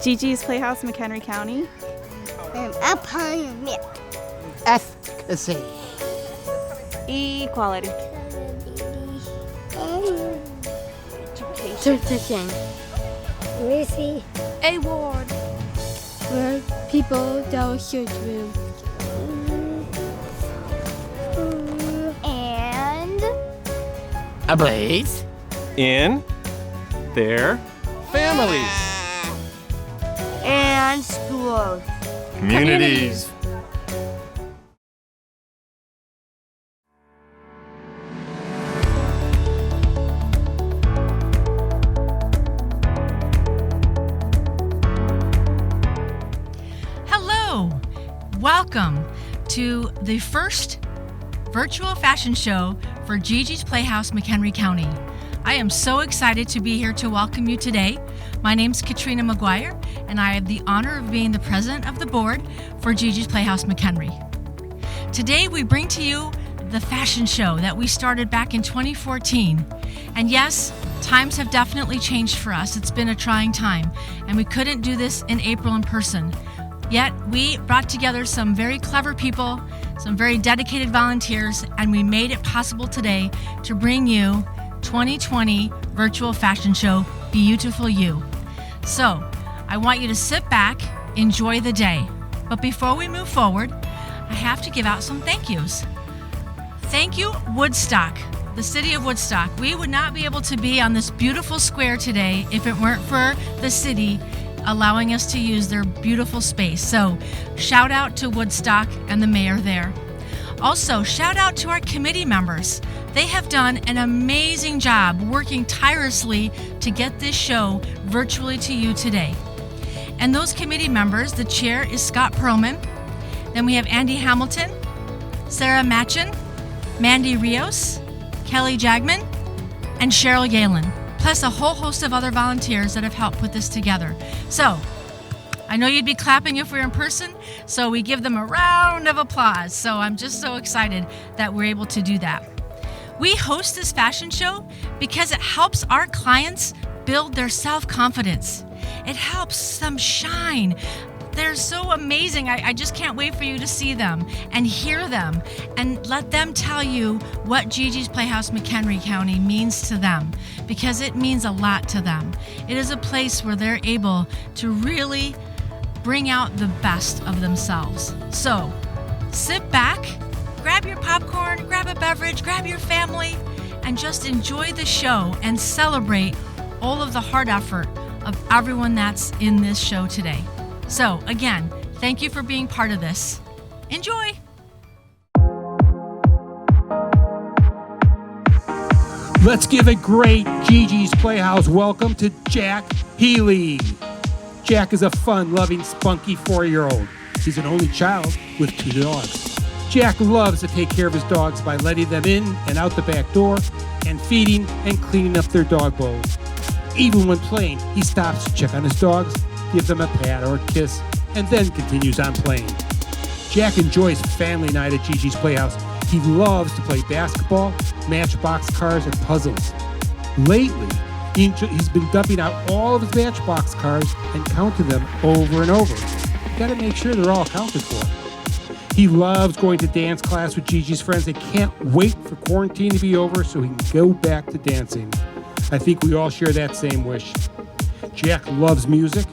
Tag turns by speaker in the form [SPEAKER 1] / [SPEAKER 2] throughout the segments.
[SPEAKER 1] GiGi's Playhouse, McHenry County.
[SPEAKER 2] Efficacy.
[SPEAKER 1] Equality.
[SPEAKER 3] Tutoring.
[SPEAKER 4] Racy.
[SPEAKER 1] Award.
[SPEAKER 3] Where people don't shoot you.
[SPEAKER 4] And
[SPEAKER 2] Ablaze.
[SPEAKER 5] In their families,
[SPEAKER 4] and schools.
[SPEAKER 5] communities.
[SPEAKER 6] Hello, welcome to the first virtual fashion show for GiGi's Playhouse, McHenry County. I am so excited to be here to welcome you today. My name's Katrina McGuire, and I have the honor of being the president of the board for GiGi's Playhouse, McHenry. Today, we bring to you the fashion show that we started back in 2014. And yes, times have definitely changed for us. It's been a trying time, and we couldn't do this in April in person. Yet, we brought together some very clever people, some very dedicated volunteers, and we made it possible today to bring you 2020 virtual fashion show, Be-You-tiful You. So, I want you to sit back, enjoy the day. But before we move forward, I have to give out some thank yous. Thank you, Woodstock, the city of Woodstock. We would not be able to be on this beautiful square today if it weren't for the city allowing us to use their beautiful space. So, shout out to Woodstock and the mayor there. Also, shout out to our committee members. They have done an amazing job working tirelessly to get this show virtually to you today. And those committee members, the chair is Scott Perlman. Then we have Andy Hamilton, Sarah Matchin, Mandy Rios, Kelly Jagman, and Cheryl Yalen, plus a whole host of other volunteers that have helped put this together. So, I know you'd be clapping if we were in person, so we give them a round of applause. So I'm just so excited that we're able to do that. We host this fashion show because it helps our clients build their self-confidence. It helps them shine. They're so amazing. I just can't wait for you to see them and hear them and let them tell you what GiGi's Playhouse McHenry County means to them, because it means a lot to them. It is a place where they're able to really bring out the best of themselves. So sit back, grab your popcorn, grab a beverage, grab your family, and just enjoy the show and celebrate all of the hard effort of everyone that's in this show today. So again, thank you for being part of this. Enjoy!
[SPEAKER 7] Let's give a great GiGi's Playhouse welcome to Jack Healy. Jack is a fun-loving, spunky 4-year-old. He's an only child with 2 dogs. Jack loves to take care of his dogs by letting them in and out the back door and feeding and cleaning up their dog bowls. Even when playing, he stops to check on his dogs, give them a pat or a kiss, and then continues on playing. Jack enjoys family night at GiGi's Playhouse. He loves to play basketball, matchbox cars, and puzzles. Lately, he's been dumping out all of his matchbox cars and counting them over and over. You gotta make sure they're all accounted for. He loves going to dance class with GiGi's friends and can't wait for quarantine to be over so he can go back to dancing. I think we all share that same wish. Jack loves music.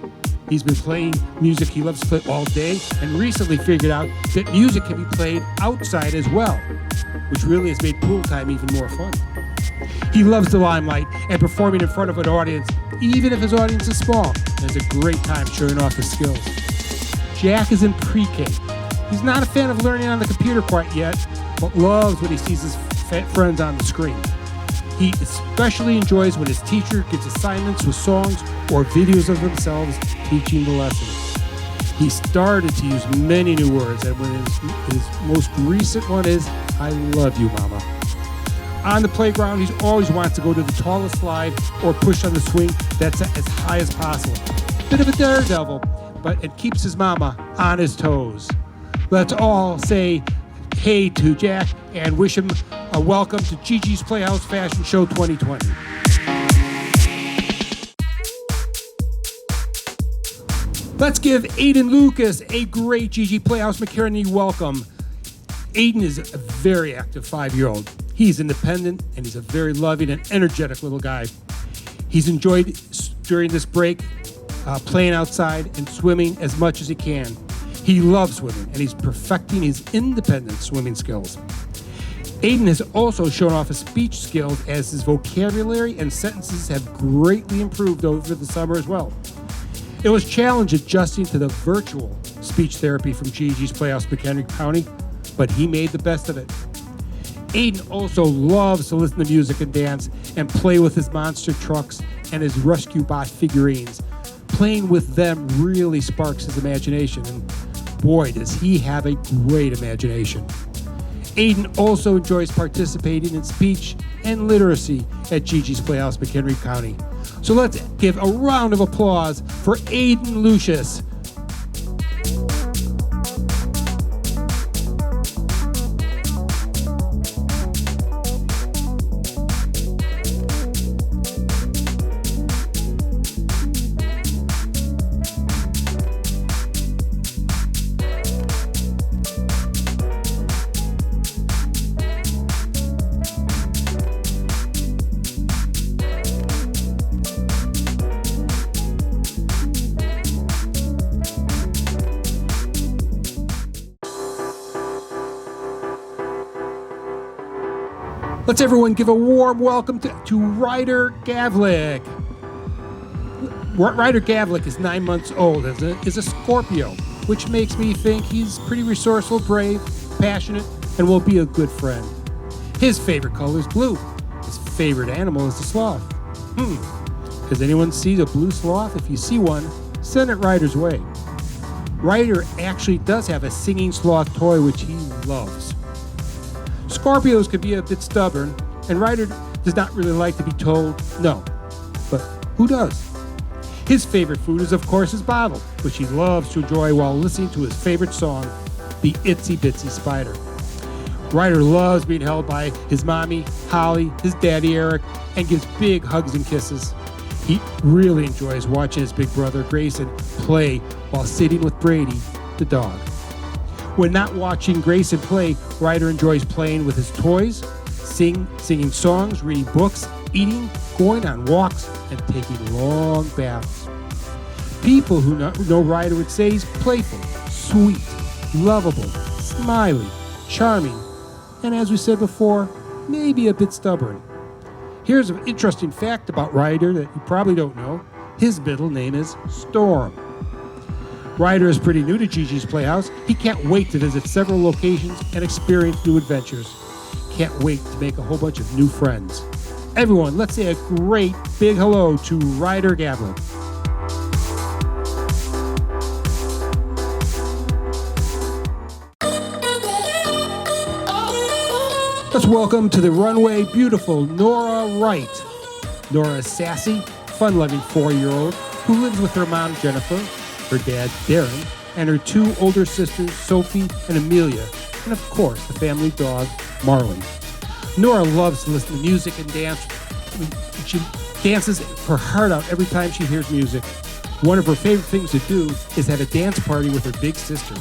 [SPEAKER 7] He's been playing music he loves to play all day and recently figured out that music can be played outside as well, which really has made pool time even more fun. He loves the limelight and performing in front of an audience, even if his audience is small, and has a great time showing off his skills. Jack is in pre-K. He's not a fan of learning on the computer quite yet, but loves when he sees his friends on the screen. He especially enjoys when his teacher gives assignments with songs or videos of themselves teaching the lessons. He started to use many new words, and his most recent one is, "I love you, Mama." On the playground, he always wants to go to the tallest slide or push on the swing that's as high as possible. Bit of a daredevil, but it keeps his mama on his toes. Let's all say hey to Jack and wish him a welcome to GiGi's Playhouse Fashion Show 2020. Let's give Aiden Lucas a great GiGi Playhouse McCartney welcome. Aiden is a very active 5-year-old. He's independent and he's a very loving and energetic little guy. He's enjoyed during this break playing outside and swimming as much as he can. He loves swimming and he's perfecting his independent swimming skills. Aiden has also shown off his speech skills as his vocabulary and sentences have greatly improved over the summer as well. It was a challenge adjusting to the virtual speech therapy from GiGi's Playhouse McHenry County, but he made the best of it. Aiden also loves to listen to music and dance and play with his monster trucks and his rescue bot figurines. Playing with them really sparks his imagination, and boy, does he have a great imagination. Aiden also enjoys participating in speech and literacy at GiGi's Playhouse McHenry County. So let's give a round of applause for Aiden Lucius. Let's everyone give a warm welcome to Ryder Gavlik. Ryder Gavlik is 9 months old, is a Scorpio, which makes me think he's pretty resourceful, brave, passionate, and will be a good friend. His favorite color is blue. His favorite animal is the sloth. Does anyone see a blue sloth? If you see one, send it Ryder's way. Ryder actually does have a singing sloth toy, which he loves. Scorpios can be a bit stubborn, and Ryder does not really like to be told no. But who does? His favorite food is, of course, his bottle, which he loves to enjoy while listening to his favorite song, The Itsy Bitsy Spider. Ryder loves being held by his mommy, Holly, his daddy, Eric, and gives big hugs and kisses. He really enjoys watching his big brother, Grayson, play while sitting with Brady, the dog. When not watching Grayson play, Ryder enjoys playing with his toys, singing songs, reading books, eating, going on walks, and taking long baths. People who know Ryder would say he's playful, sweet, lovable, smiley, charming, and as we said before, maybe a bit stubborn. Here's an interesting fact about Ryder that you probably don't know. His middle name is Storm. Ryder is pretty new to GiGi's Playhouse. He can't wait to visit several locations and experience new adventures. Can't wait to make a whole bunch of new friends. Everyone, let's say a great big hello to Ryder Gavlik. Let's welcome to the runway beautiful Nora Wright. Nora is sassy, fun-loving 4-year-old who lives with her mom, Jennifer, her dad, Darren, and her 2 older sisters, Sophie and Amelia, and of course, the family dog, Marley. Nora loves to listen to music and dance. She dances her heart out every time she hears music. One of her favorite things to do is have a dance party with her big sister.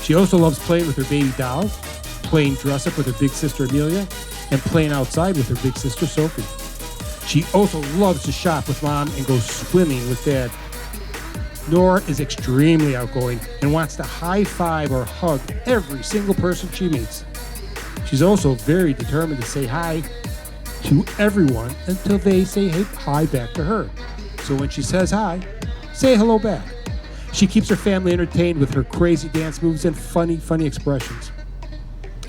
[SPEAKER 7] She also loves playing with her baby dolls, playing dress-up with her big sister, Amelia, and playing outside with her big sister, Sophie. She also loves to shop with Mom and go swimming with Dad. Nora is extremely outgoing and wants to high-five or hug every single person she meets. She's also very determined to say hi to everyone until they say hi back to her. So when she says hi, say hello back. She keeps her family entertained with her crazy dance moves and funny expressions.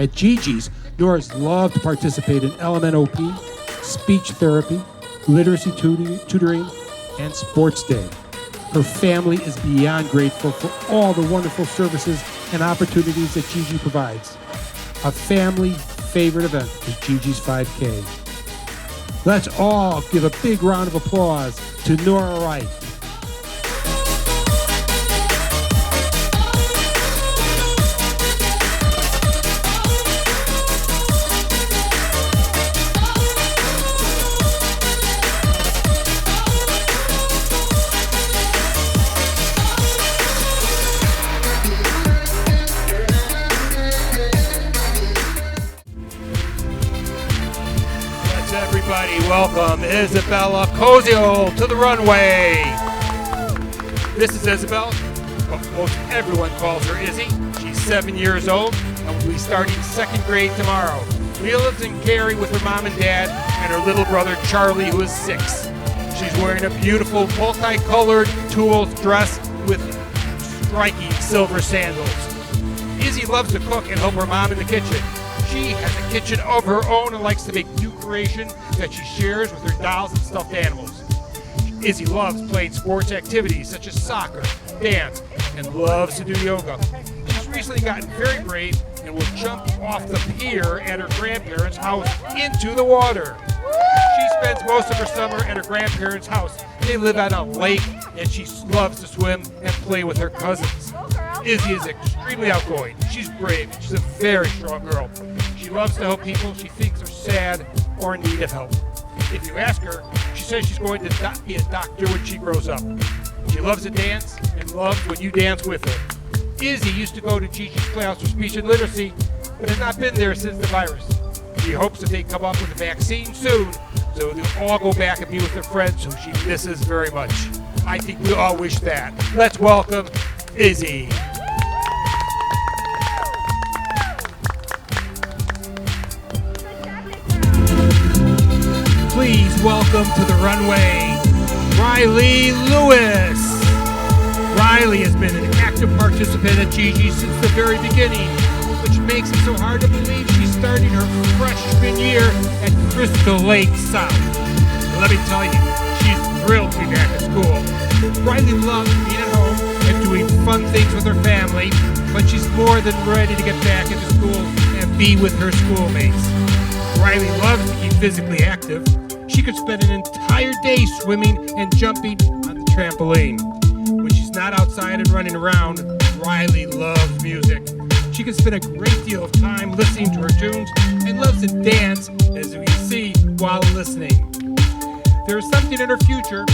[SPEAKER 7] At GiGi's, Nora's loved to participate in LMNOP, speech therapy, literacy tutoring, and sports day. Her family is beyond grateful for all the wonderful services and opportunities that GiGi provides. A family favorite event is GiGi's 5K. Let's all give a big round of applause to Nora Wright. welcome Isabella Cozio to the runway. This is Isabel. Well, most everyone calls her Izzy. She's 7 years old and will be starting second grade tomorrow. She lives in Cary with her mom and dad and her little brother Charlie, who is 6. She's wearing a beautiful multicolored tulle dress with striking silver sandals. Izzy loves to cook and help her mom in the kitchen. She has a kitchen of her own and likes to make new creation that she shares with her dolls and stuffed animals. Izzy loves playing sports activities such as soccer, dance, and loves to do yoga. She's recently gotten very brave and will jump off the pier at her grandparents' house into the water. She spends most of her summer at her grandparents' house. They live at a lake, and she loves to swim and play with her cousins. Izzy is extremely outgoing. She's brave. She's a very strong girl. She loves to help people she thinks are sad or in need of help. If you ask her, she says she's going to be a doctor when she grows up. She loves to dance and loves when you dance with her. Izzy used to go to GiGi's Playhouse for speech and literacy, but has not been there since the virus. She hopes that they come up with a vaccine soon, so they'll all go back and be with their friends who she misses very much. I think we all wish that. Let's welcome Izzy. Please welcome to the runway, Riley Lewis. Riley has been an active participant at GiGi since the very beginning, which makes it so hard to believe she's starting her freshman year at Crystal Lake South. Let me tell you, she's thrilled to be back at school. Riley loves being at home and doing fun things with her family, but she's more than ready to get back into school and be with her schoolmates. Riley loves to keep physically active. She could spend an entire day swimming and jumping on the trampoline. When she's not outside and running around, Riley loves music. She can spend a great deal of time listening to her tunes and loves to dance, as we see, while listening. There is something in her future,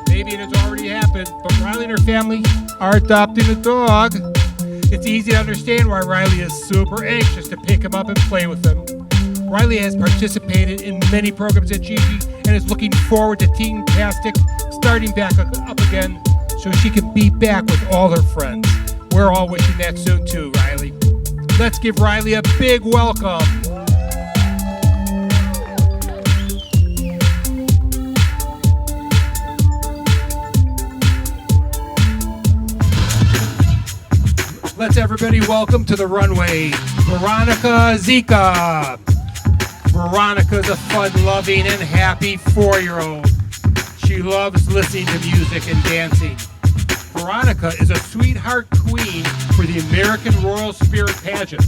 [SPEAKER 7] maybe it has already happened, but Riley and her family are adopting a dog. It's easy to understand why Riley is super anxious to pick him up and play with him. Riley has participated in many programs at GiGi and is looking forward to Teen-tastic starting back up again so she can be back with all her friends. We're all wishing that soon too, Riley. Let's give Riley a big welcome. Let's everybody welcome to the runway, Veronica Zika. Veronica's a fun-loving and happy 4-year-old. She loves listening to music and dancing. Veronica is a sweetheart queen for the American Royal Spirit Pageant.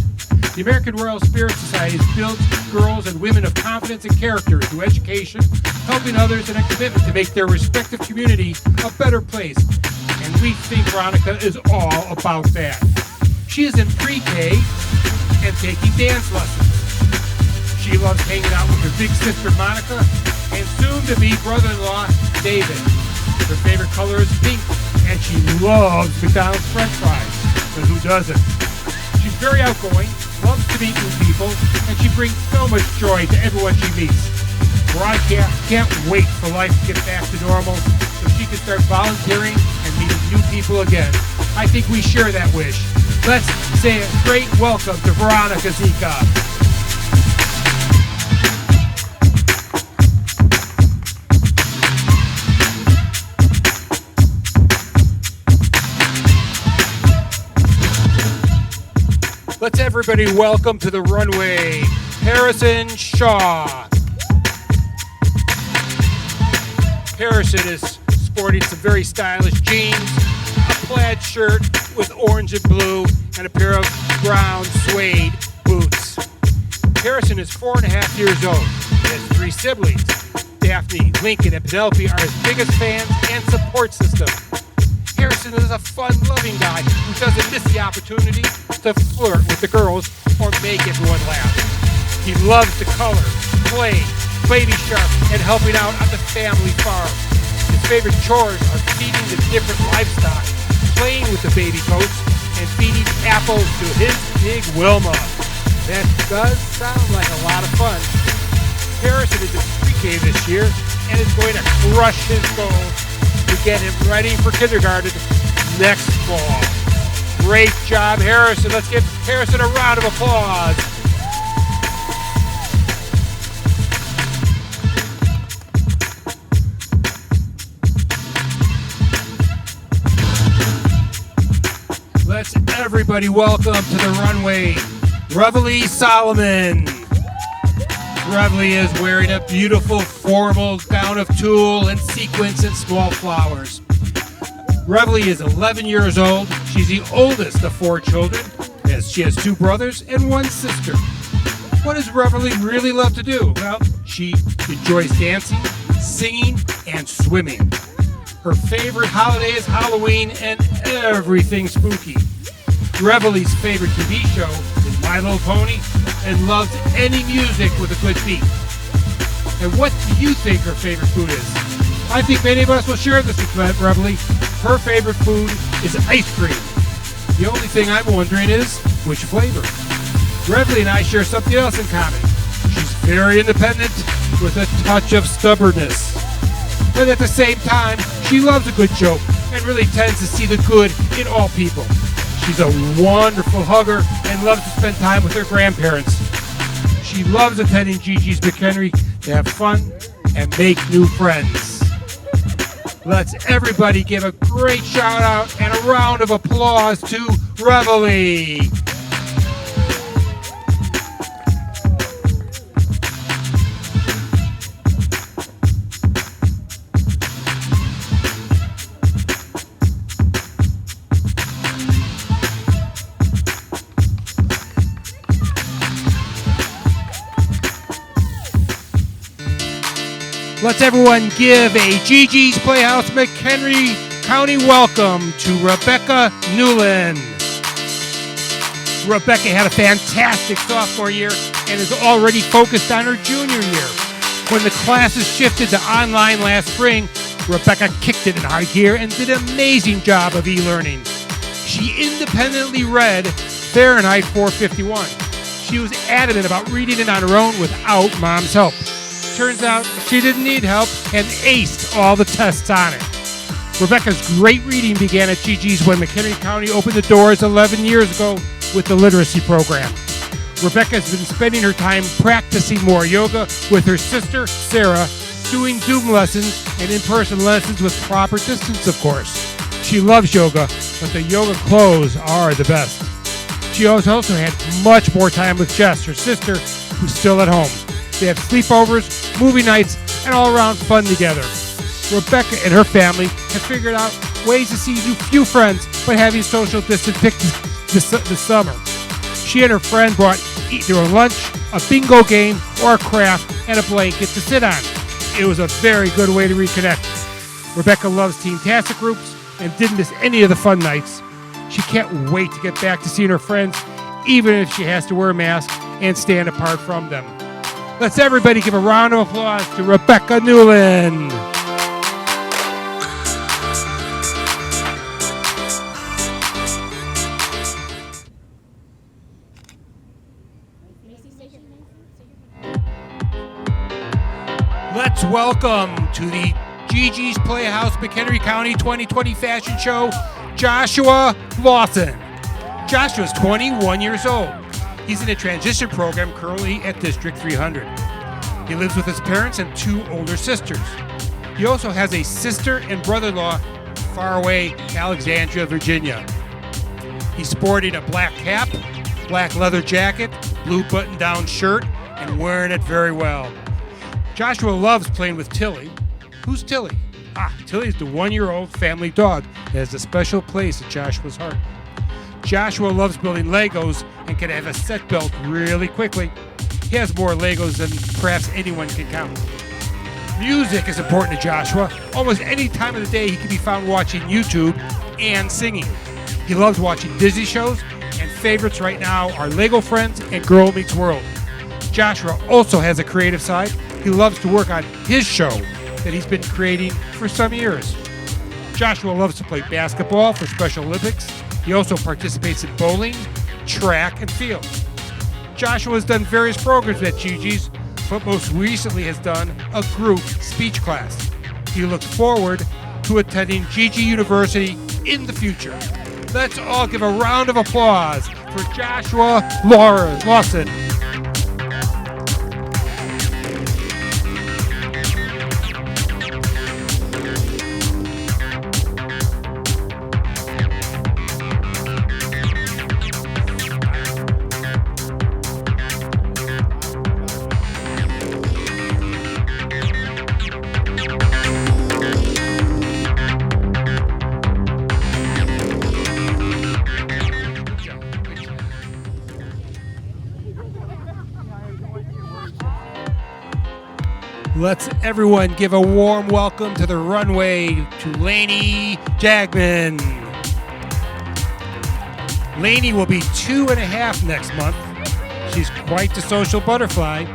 [SPEAKER 7] The American Royal Spirit Society builds girls and women of confidence and character through education, helping others, and a commitment to make their respective community a better place. And we think Veronica is all about that. She is in pre-K and taking dance lessons. She loves hanging out with her big sister Monica and soon-to-be brother-in-law David. Her favorite color is pink, and she loves McDonald's French fries. But who doesn't? She's very outgoing, loves to meet new people, and she brings so much joy to everyone she meets. Veronica can't wait for life to get back to normal so she can start volunteering and meeting new people again. I think we share that wish. Let's say a great welcome to Veronica Zika. Let's everybody welcome to the runway, Harrison Shaw. Harrison is sporting some very stylish jeans, a plaid shirt with orange and blue, and a pair of brown suede boots. Harrison is 4.5 years old. He has 3 siblings. Daphne, Lincoln, and Penelope are his biggest fans and support system. Harrison is a fun-loving guy who doesn't miss the opportunity to flirt with the girls or make everyone laugh. He loves to color, play, baby shark, and helping out on the family farm. His favorite chores are feeding the different livestock, playing with the baby goats, and feeding apples to his pig Wilma. That does sound like a lot of fun. Harrison is in pre-K this year and is going to crush his goal to get him ready for kindergarten next fall. Great job, Harrison. Let's give Harrison a round of applause. Let's everybody welcome to the runway, Reveille Solomon. Reveille is wearing a beautiful formal gown of tulle and sequins and small flowers. Reveille is 11 years old. She's the oldest of 4 children, as she has 2 brothers and 1 sister. What does Reveille really love to do? Well, she enjoys dancing, singing, and swimming. Her favorite holiday is Halloween and everything spooky. Reveille's favorite TV show is My Little Pony and loves any music with a good beat. And what do you think her favorite food is? I think many of us will share this with Reveille. Her favorite food is ice cream. The only thing I'm wondering is, which flavor? Reveille and I share something else in common. She's very independent with a touch of stubbornness. But at the same time, she loves a good joke and really tends to see the good in all people. She's a wonderful hugger and loves to spend time with her grandparents. She loves attending GiGi's McHenry to have fun and make new friends. Let's everybody give a great shout out and a round of applause to Reveille. Let's everyone give a GiGi's Playhouse McHenry County welcome to Rebecca Newland. Rebecca had a fantastic sophomore year and is already focused on her junior year. When the classes shifted to online last spring, Rebecca kicked it in high gear and did an amazing job of e-learning. She independently read Fahrenheit 451. She was adamant about reading it on her own without mom's help. Turns out she didn't need help and aced all the tests on it. Rebecca's great reading began at GiGi's when McHenry County opened the doors 11 years ago with the literacy program. Rebecca's been spending her time practicing more yoga with her sister, Sarah, doing Zoom lessons and in-person lessons with proper distance, of course. She loves yoga, but the yoga clothes are the best. She also had much more time with Jess, her sister, who's still at home. They have sleepovers, movie nights, and all-around fun together. Rebecca and her family have figured out ways to see few friends but having social distance picnics this summer. She and her friend brought either a lunch, a bingo game, or a craft and a blanket to sit on. It was a very good way to reconnect. Rebecca loves Teen-tastic groups and didn't miss any of the fun nights. She can't wait to get back to seeing her friends, even if she has to wear a mask and stand apart from them. Let's everybody give a round of applause to Rebecca Newland. Let's welcome to the GiGi's Playhouse McHenry County 2020 Fashion Show, Joshua Lawson. Joshua's 21 years old. He's in a transition program currently at District 300. He lives with his parents and 2 older sisters. He also has a sister and brother-in-law far away, Alexandria, Virginia. He's sporting a black cap, black leather jacket, blue button-down shirt, and wearing it very well. Joshua loves playing with Tilly. Who's Tilly? Tilly's the 1-year-old family dog that has a special place in Joshua's heart. Joshua loves building Legos and can have a set built really quickly. He has more Legos than perhaps anyone can count. Music is important to Joshua. Almost any time of the day he can be found watching YouTube and singing. He loves watching Disney shows, and favorites right now are Lego Friends and Girl Meets World. Joshua also has a creative side. He loves to work on his show that he's been creating for some years. Joshua loves to play basketball for Special Olympics. He also participates in bowling, track, and field. Joshua has done various programs at GiGi's, but most recently has done a group speech class. He looks forward to attending GiGi University in the future. Let's all give a round of applause for Joshua Lawson. Let's everyone give a warm welcome to the runway to Lainey Jagman. Lainey will be 2.5 next month. She's quite the social butterfly.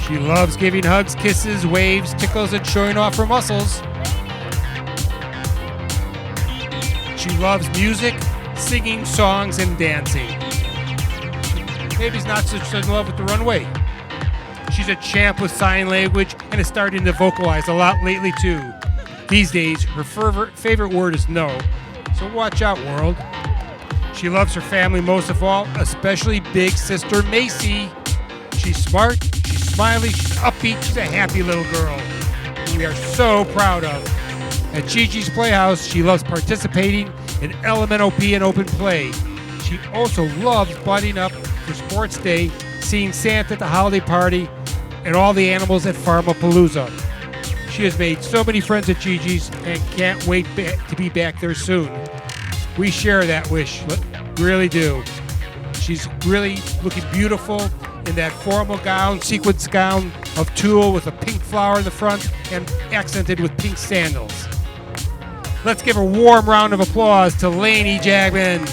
[SPEAKER 7] She loves giving hugs, kisses, waves, tickles, and showing off her muscles. She loves music, singing songs, and dancing. Maybe she's not so in love with the runway. She's a champ with sign language and is starting to vocalize a lot lately too. These days, her favorite word is no, so watch out, world. She loves her family most of all, especially big sister Macy. She's smart, she's smiley, she's upbeat, she's a happy little girl who we are so proud of. At GiGi's Playhouse, she loves participating in LMNOP and open play. She also loves butting up for sports day, seeing Santa at the holiday party, and all the animals at Pharmapalooza. She has made so many friends at GiGi's and can't wait to be back there soon. We share that wish, really do. She's really looking beautiful in that formal gown, sequins gown of tulle with a pink flower in the front and accented with pink sandals. Let's give a warm round of applause to Lainey Jagman.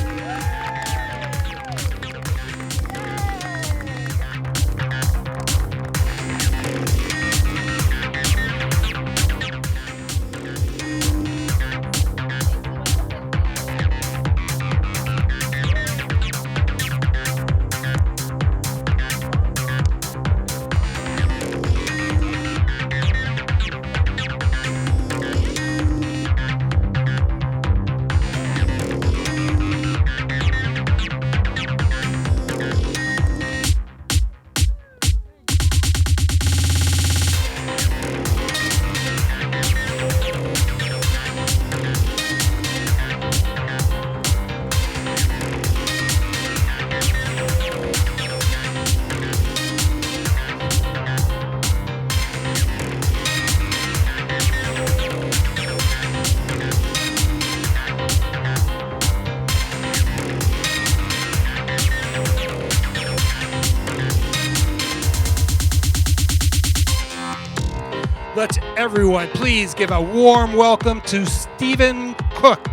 [SPEAKER 7] Let's everyone please give a warm welcome to Stephen Cook.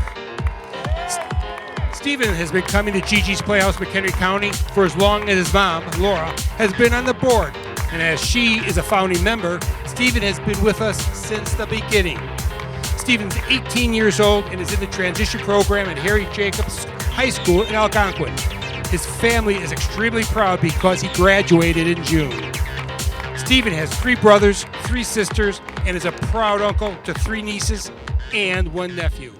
[SPEAKER 7] Stephen has been coming to GiGi's Playhouse, McHenry County for as long as his mom, Laura, has been on the board. And as she is a founding member, Stephen has been with us since the beginning. Stephen's 18 years old and is in the transition program at Harry Jacobs High School in Algonquin. His family is extremely proud because he graduated in June. Stephen has 3 brothers, 3 sisters, and is a proud uncle to 3 nieces and 1 nephew.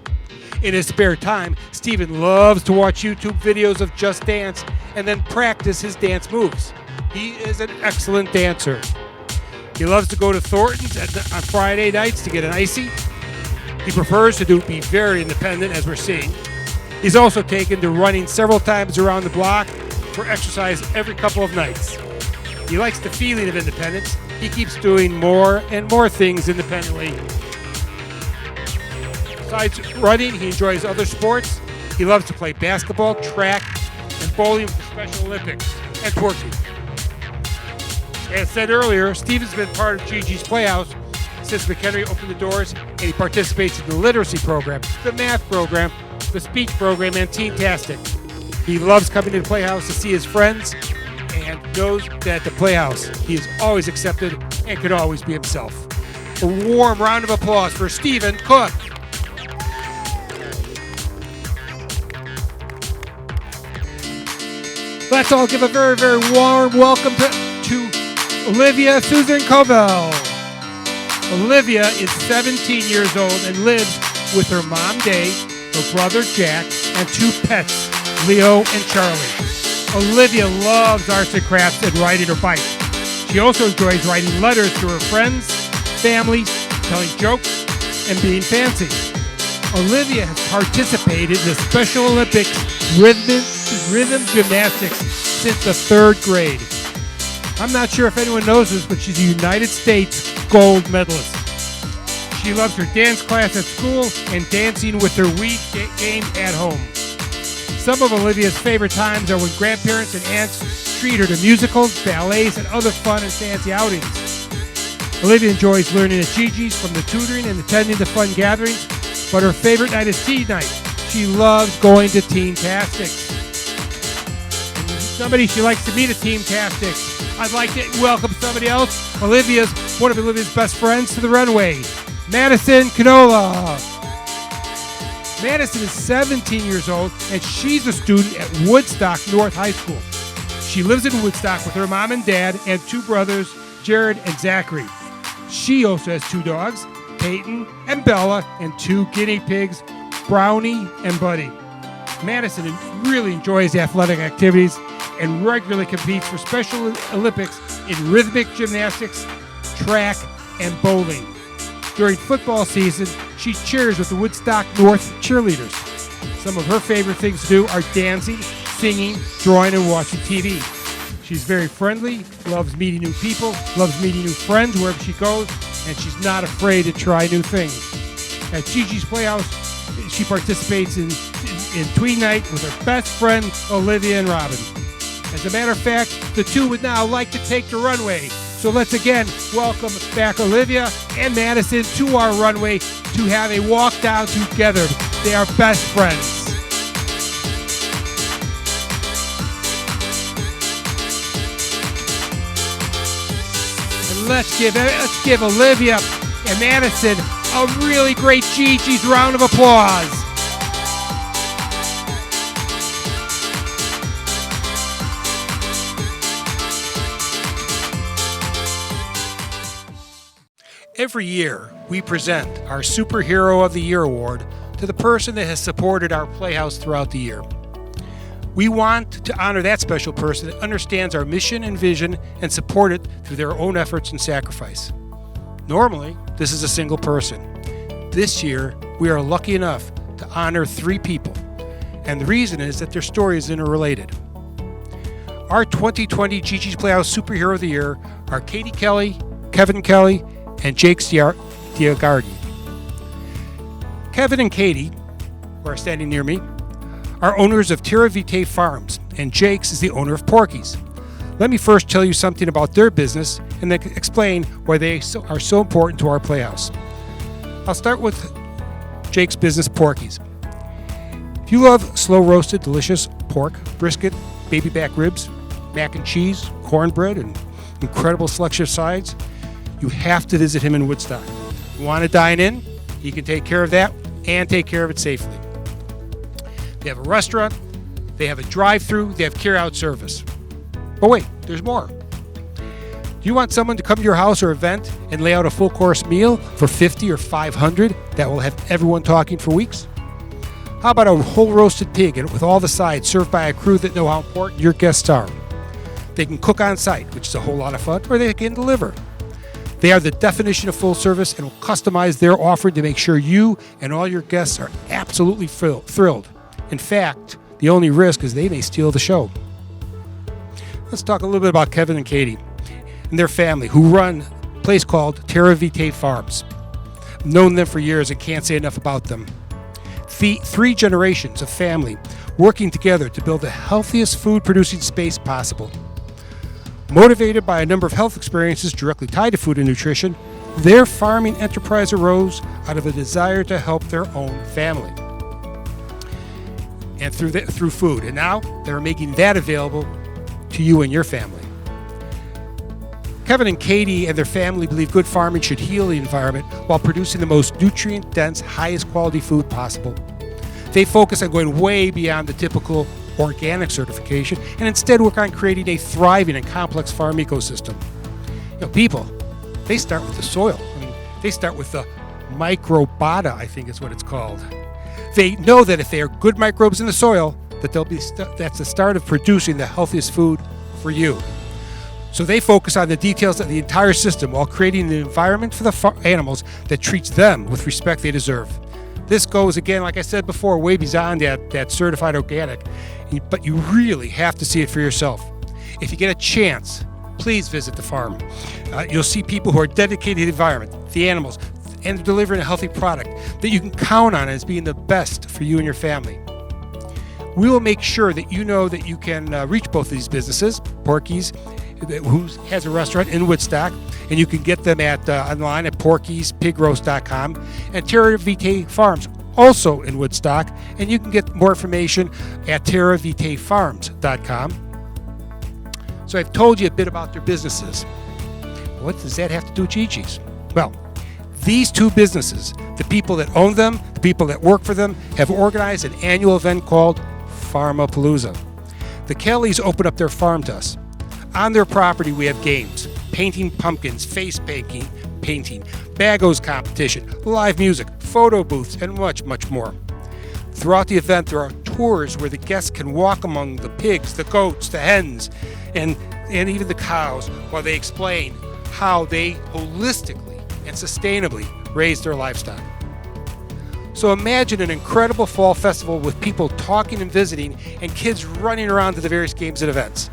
[SPEAKER 7] In his spare time, Stephen loves to watch YouTube videos of Just Dance and then practice his dance moves. He is an excellent dancer. He loves to go to Thornton's on Friday nights to get an icy. He prefers to be very independent, as we're seeing. He's also taken to running several times around the block for exercise every couple of nights. He likes the feeling of independence. He keeps doing more and more things independently. Besides running, he enjoys other sports. He loves to play basketball, track, and bowling for Special Olympics, and twerking. As said earlier, Stephen's been part of GiGi's Playhouse since McHenry opened the doors, and he participates in the literacy program, the math program, the speech program, and Teen-tastic. He loves coming to the Playhouse to see his friends and knows that at the Playhouse he is always accepted and can always be himself. A warm round of applause for Stephen Cook. Let's all give a very, very warm welcome to Olivia Susan Covell. Olivia is 17 years old and lives with her mom, Dave, her brother, Jack, and 2 pets, Leo and Charlie. Olivia loves arts and crafts and riding her bike. She also enjoys writing letters to her friends, family, telling jokes, and being fancy. Olivia has participated in the Special Olympics rhythm gymnastics since the 3rd grade. I'm not sure if anyone knows this, but she's a United States gold medalist. She loves her dance class at school and dancing with her Wii game at home. Some of Olivia's favorite times are when grandparents and aunts treat her to musicals, ballets, and other fun and fancy outings. Olivia enjoys learning at GiGi's from the tutoring and attending the fun gatherings, but her favorite night is tea night. She loves going to Team-tastics. Somebody she likes to meet at Team-tastics. I'd like to welcome somebody else, one of Olivia's best friends, to the runway, Madison Canola. Madison is 17 years old, and she's a student at Woodstock North High School. She lives in Woodstock with her mom and dad and 2 brothers, Jared and Zachary. She also has 2 dogs, Peyton and Bella, and 2 guinea pigs, Brownie and Buddy. Madison really enjoys athletic activities and regularly competes for Special Olympics in rhythmic gymnastics, track, and bowling. During football season, she cheers with the Woodstock North cheerleaders. Some of her favorite things to do are dancing, singing, drawing, and watching TV. She's very friendly, loves meeting new people, loves meeting new friends wherever she goes, and she's not afraid to try new things. At GiGi's Playhouse, she participates in tween night with her best friend, Olivia and Robin. As a matter of fact, the 2 would now like to take the runway. So let's again welcome back Olivia and Madison to our runway to have a walk down together. They are best friends. And let's give Olivia and Madison a really great GiGi's round of applause. Every year, we present our Superhero of the Year award to the person that has supported our Playhouse throughout the year. We want to honor that special person that understands our mission and vision and support it through their own efforts and sacrifice. Normally, this is a single person. This year, we are lucky enough to honor 3 people, and the reason is that their story is interrelated. Our 2020 GiGi's Playhouse Superhero of the Year are Katie Kelly, Kevin Kelly, and Jake Diagardi. Kevin and Katie, who are standing near me, are owners of therapeutic farms, and Jake's is the owner of Porky's. Let me first tell you something about their business and then explain why they are so important to our Playhouse. I'll start with Jake's business, Porky's. If you love slow-roasted, delicious pork, brisket, baby back ribs, mac and cheese, cornbread, and incredible selection of sides, you have to visit him in Woodstock. You want to dine in? He can take care of that and take care of it safely. They have a restaurant, they have a drive-through, they have carry-out service. But wait, there's more. Do you want someone to come to your house or event and lay out a full-course meal for $50 or $500 that will have everyone talking for weeks? How about a whole roasted pig and with all the sides served by a crew that know how important your guests are? They can cook on site, which is a whole lot of fun, or they can deliver. They are the definition of full service and will customize their offering to make sure you and all your guests are absolutely thrilled. In fact, the only risk is they may steal the show. Let's talk a little bit about Kevin and Katie and their family, who run a place called therapeutic Farms. I've known them for years and can't say enough about them. 3 generations of family working together to build the healthiest food-producing space possible. Motivated by a number of health experiences directly tied to food and nutrition, their farming enterprise arose out of a desire to help their own family and through food. And now they're making that available to you and your family. Kevin and Katie and their family believe good farming should heal the environment while producing the most nutrient-dense, highest quality food possible. They focus on going way beyond the typical organic certification and instead work on creating a thriving and complex farm ecosystem. People, they start with the soil. They start with the microbiota, I think is what it's called. They know that if there are good microbes in the soil, that that's the start of producing the healthiest food for you. So they focus on the details of the entire system while creating the environment for the animals that treats them with respect they deserve. This goes, again, like I said before, way beyond that certified organic, but you really have to see it for yourself. If you get a chance, please visit the farm. You'll see people who are dedicated to the environment, the animals, and delivering a healthy product that you can count on as being the best for you and your family. We will make sure that you know that you can reach both of these businesses, Porky's, who has a restaurant in Woodstock, and you can get them at online at porkyspigroast.com, and Terra Vitae Farms, also in Woodstock, and you can get more information at terravitaefarms.com. So I've told you a bit about their businesses. What does that have to do with GiGi's? Well, these two businesses, the people that own them, the people that work for them, have organized an annual event called Farmapalooza. The Kellys open up their farm to us. On their property, we have games, painting pumpkins, face painting, bagos competition, live music, photo booths, and much, much more. Throughout the event, there are tours where the guests can walk among the pigs, the goats, the hens, and even the cows while they explain how they holistically and sustainably raise their livestock. So imagine an incredible fall festival with people talking and visiting and kids running around to the various games and events.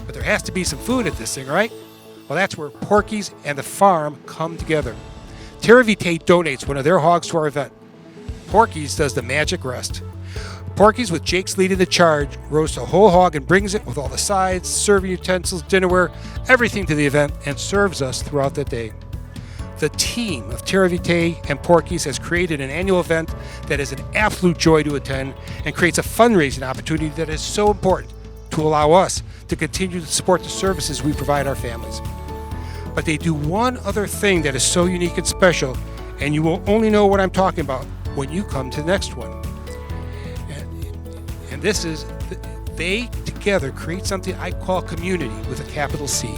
[SPEAKER 7] But there has to be some food at this thing, right? Well, that's where Porky's and the farm come together. Terra Vitae donates one of their hogs to our event. Porky's does the magic rest. Porky's, with Jake's leading the charge, roasts a whole hog and brings it with all the sides, serving utensils, dinnerware, everything to the event, and serves us throughout the day. The team of Terra Vitae and Porky's has created an annual event that is an absolute joy to attend and creates a fundraising opportunity that is so important to allow us to continue to support the services we provide our families. But they do one other thing that is so unique and special, and you will only know what I'm talking about when you come to the next one. And this is, they together create something I call community with a capital C.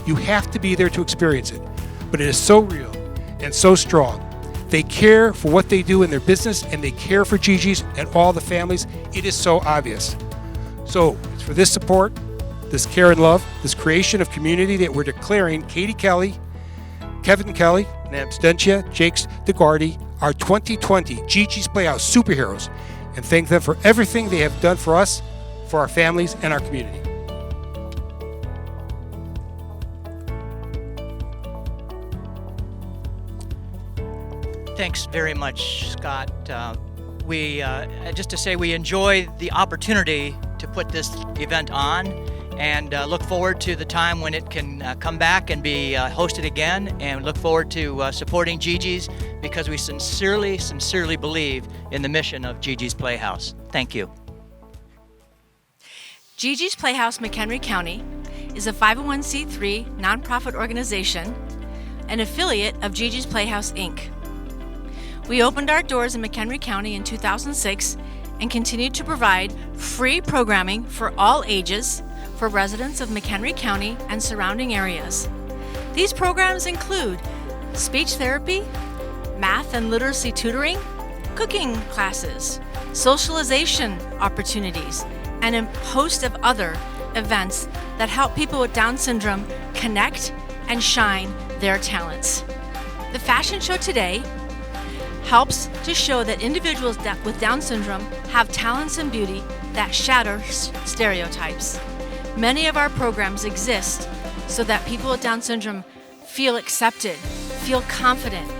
[SPEAKER 7] You have to be there to experience it, but it is so real and so strong. They care for what they do in their business, and they care for GiGi's and all the families. It is so obvious. So it's for this support, this care and love, this creation of community that we're declaring Katie Kelly, Kevin Kelly, and Abstentia Jakes DeGuardi, our 2020 GiGi's Playhouse superheroes, and thank them for everything they have done for us, for our families, and our community.
[SPEAKER 8] Thanks very much, Scott. We just to say we enjoy the opportunity to put this event on, and look forward to the time when it can come back and be hosted again, and look forward to supporting GiGi's, because we sincerely believe in the mission of GiGi's Playhouse. Thank you.
[SPEAKER 6] GiGi's Playhouse McHenry County is a 501c3 nonprofit organization, an affiliate of GiGi's Playhouse, Inc. We opened our doors in McHenry County in 2006 and continue to provide free programming for all ages for residents of McHenry County and surrounding areas. These programs include speech therapy, math and literacy tutoring, cooking classes, socialization opportunities, and a host of other events that help people with Down syndrome connect and shine their talents. The fashion show today helps to show that individuals with Down syndrome have talents and beauty that shatter stereotypes. Many of our programs exist so that people with Down syndrome feel accepted, feel confident,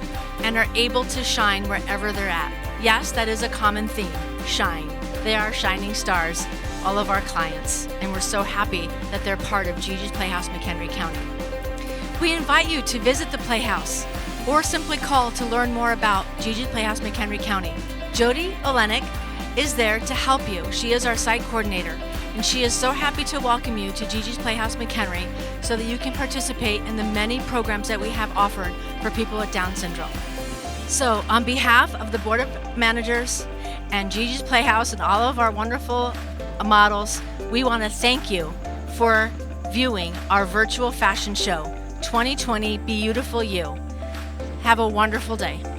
[SPEAKER 6] and are able to shine wherever they're at. Yes, that is a common theme, shine. They are shining stars, all of our clients, and we're so happy that they're part of GiGi's Playhouse McHenry County. We invite you to visit the Playhouse or simply call to learn more about GiGi's Playhouse McHenry County. Jody Olenek is there to help you. She is our site coordinator, and she is so happy to welcome you to GiGi's Playhouse McHenry so that you can participate in the many programs that we have offered for people with Down syndrome. So on behalf of the Board of Managers and GiGi's Playhouse and all of our wonderful models, we want to thank you for viewing our virtual fashion show, 2020 Be-You-tiful You. Have a wonderful day.